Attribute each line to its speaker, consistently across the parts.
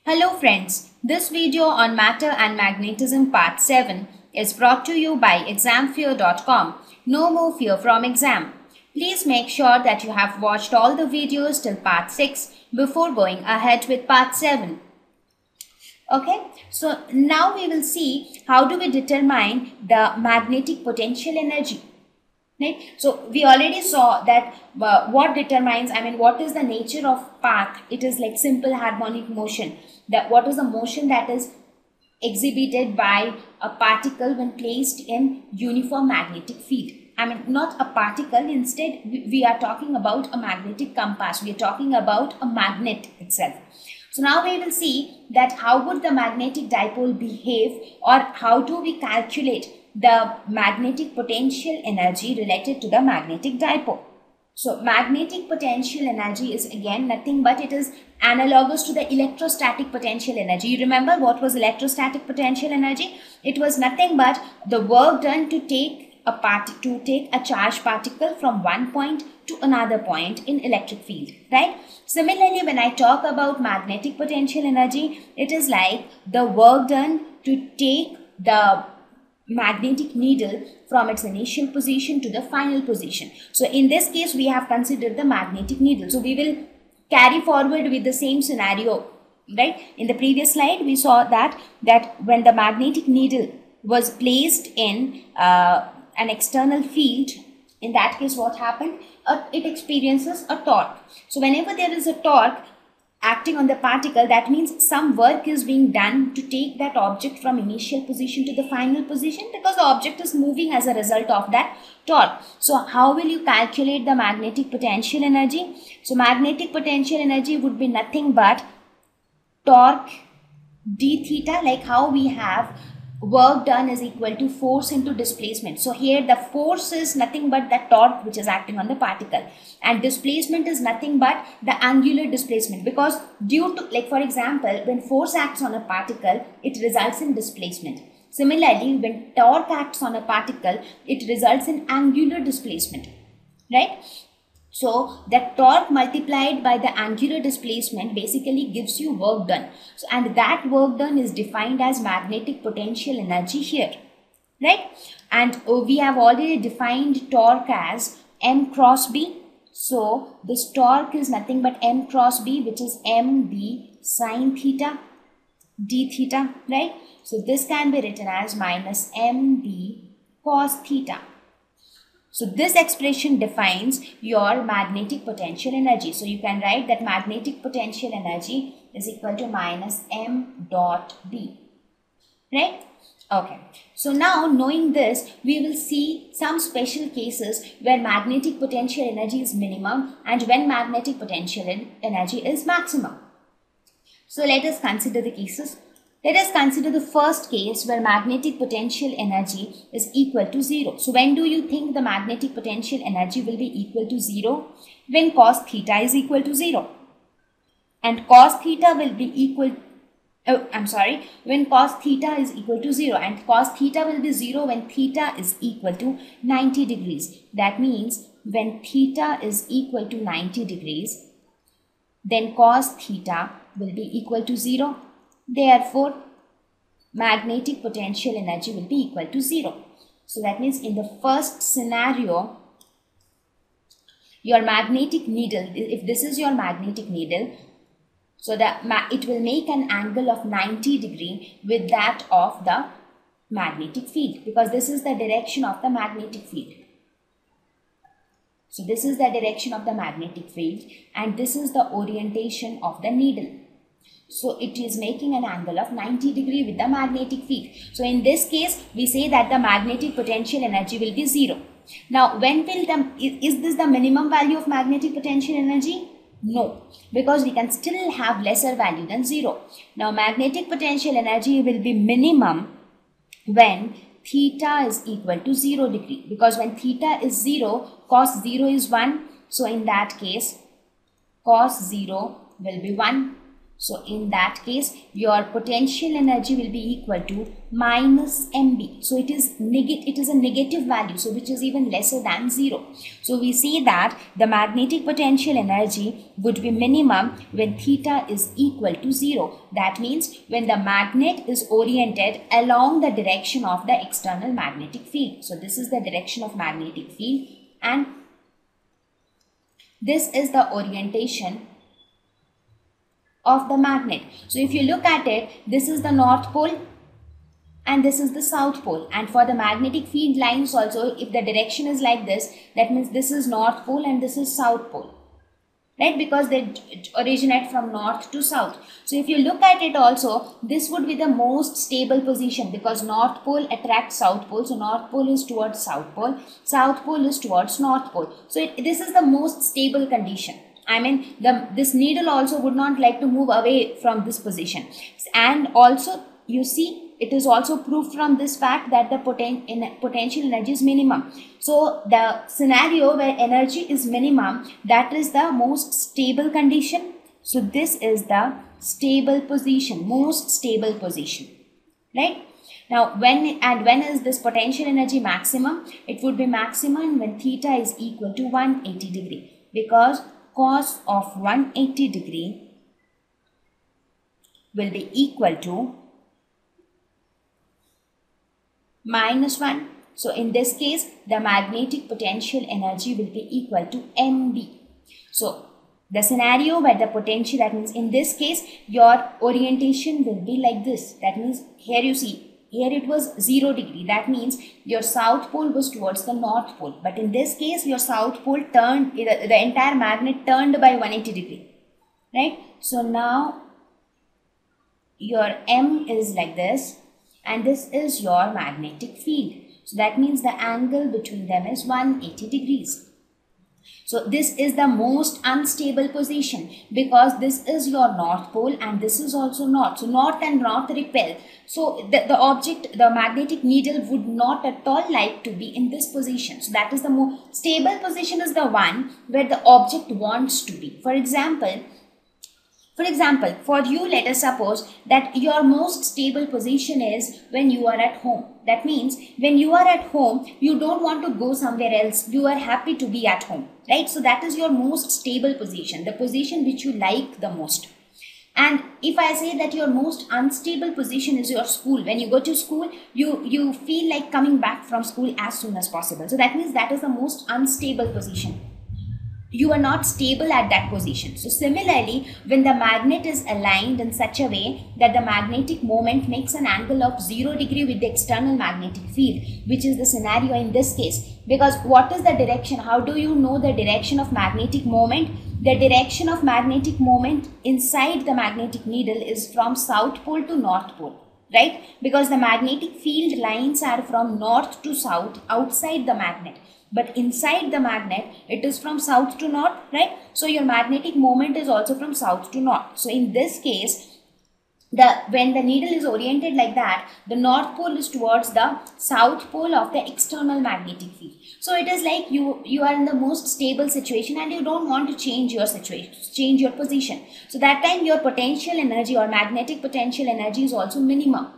Speaker 1: Hello friends, this video on matter and magnetism part 7 is brought to you by examfear.com. No more fear from exam. Please make sure that you have watched all the videos till part 6 before going ahead with part 7. Okay, so now we will see how do we determine the magnetic potential energy. Right? So we already saw that what determines, what is the nature of path? It is like simple harmonic motion. That what is the motion that is exhibited by a particle when placed in uniform magnetic field. Not a particle, instead we are talking about a magnetic compass. We are talking about a magnet itself. So now we will see that how would the magnetic dipole behave, or how do we calculate the magnetic potential energy related to the magnetic dipole. So magnetic potential energy is again nothing but it is analogous to the electrostatic potential energy. You remember what was electrostatic potential energy? It was nothing but the work done to take a charged particle from one point to another point in electric field, right? Similarly, when I talk about magnetic potential energy, it is like the work done to take the magnetic needle from its initial position to the final position. So in this case, we have considered the magnetic needle. So we will carry forward with the same scenario, right? In the previous slide, we saw that when the magnetic needle was placed in an external field, in that case, what happened? It experiences a torque. So whenever there is a torque acting on the particle, that means some work is being done to take that object from initial position to the final position, because the object is moving as a result of that torque. So how will you calculate the magnetic potential energy? So magnetic potential energy would be nothing but torque d theta, like how we have work done is equal to force into displacement. So here the force is nothing but the torque which is acting on the particle, and displacement is nothing but the angular displacement, because due to, like for example, when force acts on a particle, it results in displacement. Similarly, when torque acts on a particle, it results in angular displacement, right? So that torque multiplied by the angular displacement basically gives you work done. So, and that work done is defined as magnetic potential energy here, right? And we have already defined torque as m cross b. So this torque is nothing but m cross b, which is mb sine theta d theta, right? So this can be written as minus mb cos theta. So this expression defines your magnetic potential energy. So you can write that magnetic potential energy is equal to minus m dot b, right? Okay. So now knowing this, we will see some special cases where magnetic potential energy is minimum and when magnetic potential energy is maximum. So let us consider the cases. Let us consider the first case where magnetic potential energy is equal to 0. So when do you think the magnetic potential energy will be equal to 0? When cos theta is equal to 0. And cos theta will be equal, when cos theta is equal to 0. And cos theta will be 0 when theta is equal to 90 degrees. That means when theta is equal to 90 degrees, then cos theta will be equal to 0. Therefore, magnetic potential energy will be equal to 0. So that means in the first scenario, your magnetic needle, if this is your magnetic needle, so that it will make an angle of 90 degree with that of the magnetic field, because this is the direction of the magnetic field. So this is the direction of the magnetic field and this is the orientation of the needle. So it is making an angle of 90 degree with the magnetic field. So in this case, we say that the magnetic potential energy will be 0. Now, when will is this the minimum value of magnetic potential energy? No, because we can still have lesser value than 0. Now, magnetic potential energy will be minimum when theta is equal to 0 degree, because when theta is 0, cos 0 is 1. So in that case, cos 0 will be 1. So in that case, your potential energy will be equal to minus mb. So it is a negative value, so which is even lesser than 0. So we see that the magnetic potential energy would be minimum when theta is equal to 0. That means when the magnet is oriented along the direction of the external magnetic field. So this is the direction of magnetic field, and this is the orientation of the magnet. So if you look at it, this is the north pole and this is the south pole, and for the magnetic field lines also, if the direction is like this, that means this is north pole and this is south pole, right? Because they originate from north to south. So if you look at it also, this would be the most stable position, because north pole attracts south pole, so north pole is towards south pole is towards north pole. So this is the most stable condition. I mean, this needle also would not like to move away from this position. And also, you see, it is also proved from this fact that the potential energy is minimum. So the scenario where energy is minimum, that is the most stable condition. So this is the stable position, most stable position, right? Now, when is this potential energy maximum? It would be maximum when theta is equal to 180 degree, because cos of 180 degree will be equal to minus 1. So in this case, the magnetic potential energy will be equal to mb. So the scenario where the potential, that means in this case, your orientation will be like this. That means here you see, here it was 0 degree. That means your south pole was towards the north pole. But in this case, your south pole turned, the entire magnet turned by 180 degree, right? So now your M is like this, and this is your magnetic field. So that means the angle between them is 180 degrees. So this is the most unstable position, because this is your north pole and this is also north. So north and north repel. So the object, the magnetic needle would not at all like to be in this position. So that is the most stable position, is the one where the object wants to be. For example, for you, let us suppose that your most stable position is when you are at home. That means when you are at home, you don't want to go somewhere else. You are happy to be at home, right? So that is your most stable position, the position which you like the most. And if I say that your most unstable position is your school, when you go to school, you feel like coming back from school as soon as possible. So that means that is the most unstable position. You are not stable at that position. So similarly, when the magnet is aligned in such a way that the magnetic moment makes an angle of 0 degree with the external magnetic field, which is the scenario in this case, because what is the direction? How do you know the direction of magnetic moment? The direction of magnetic moment inside the magnetic needle is from south pole to north pole, right? Because the magnetic field lines are from north to south outside the magnet. But inside the magnet, it is from south to north, right? So your magnetic moment is also from south to north. So in this case, when the needle is oriented like that, the north pole is towards the south pole of the external magnetic field. So it is like you are in the most stable situation and you don't want to change your situation, change your position. So that time your potential energy or magnetic potential energy is also minimum.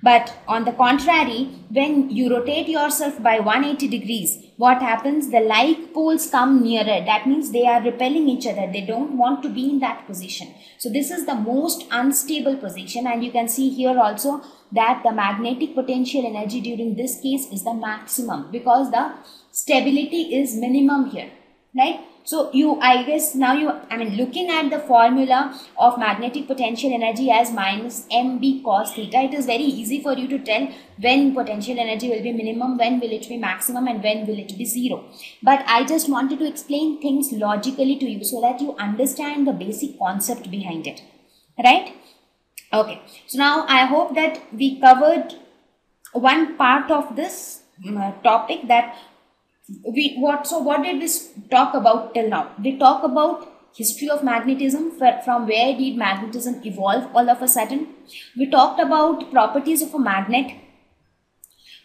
Speaker 1: But on the contrary, when you rotate yourself by 180 degrees, what happens? The like poles come nearer. That means they are repelling each other. They don't want to be in that position. So this is the most unstable position, and you can see here also that the magnetic potential energy during this case is the maximum, because the stability is minimum here, right? So looking at the formula of magnetic potential energy as minus mb cos theta, it is very easy for you to tell when potential energy will be minimum, when will it be maximum, and when will it be 0. But I just wanted to explain things logically to you so that you understand the basic concept behind it, right? Okay, so now I hope that we covered one part of this topic, that what did we talk about till now? We talk about history of magnetism, from where did magnetism evolve all of a sudden. We talked about properties of a magnet.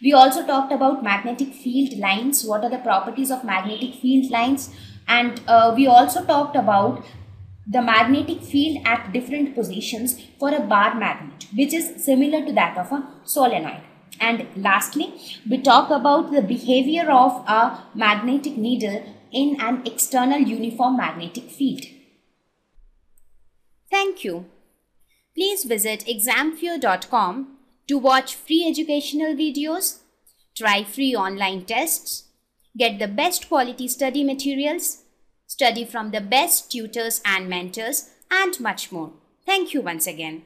Speaker 1: We also talked about magnetic field lines. What are the properties of magnetic field lines? And we also talked about the magnetic field at different positions for a bar magnet, which is similar to that of a solenoid. And lastly, we talk about the behavior of a magnetic needle in an external uniform magnetic field. Thank you. Please visit examfear.com to watch free educational videos, try free online tests, get the best quality study materials, study from the best tutors and mentors, and much more. Thank you once again.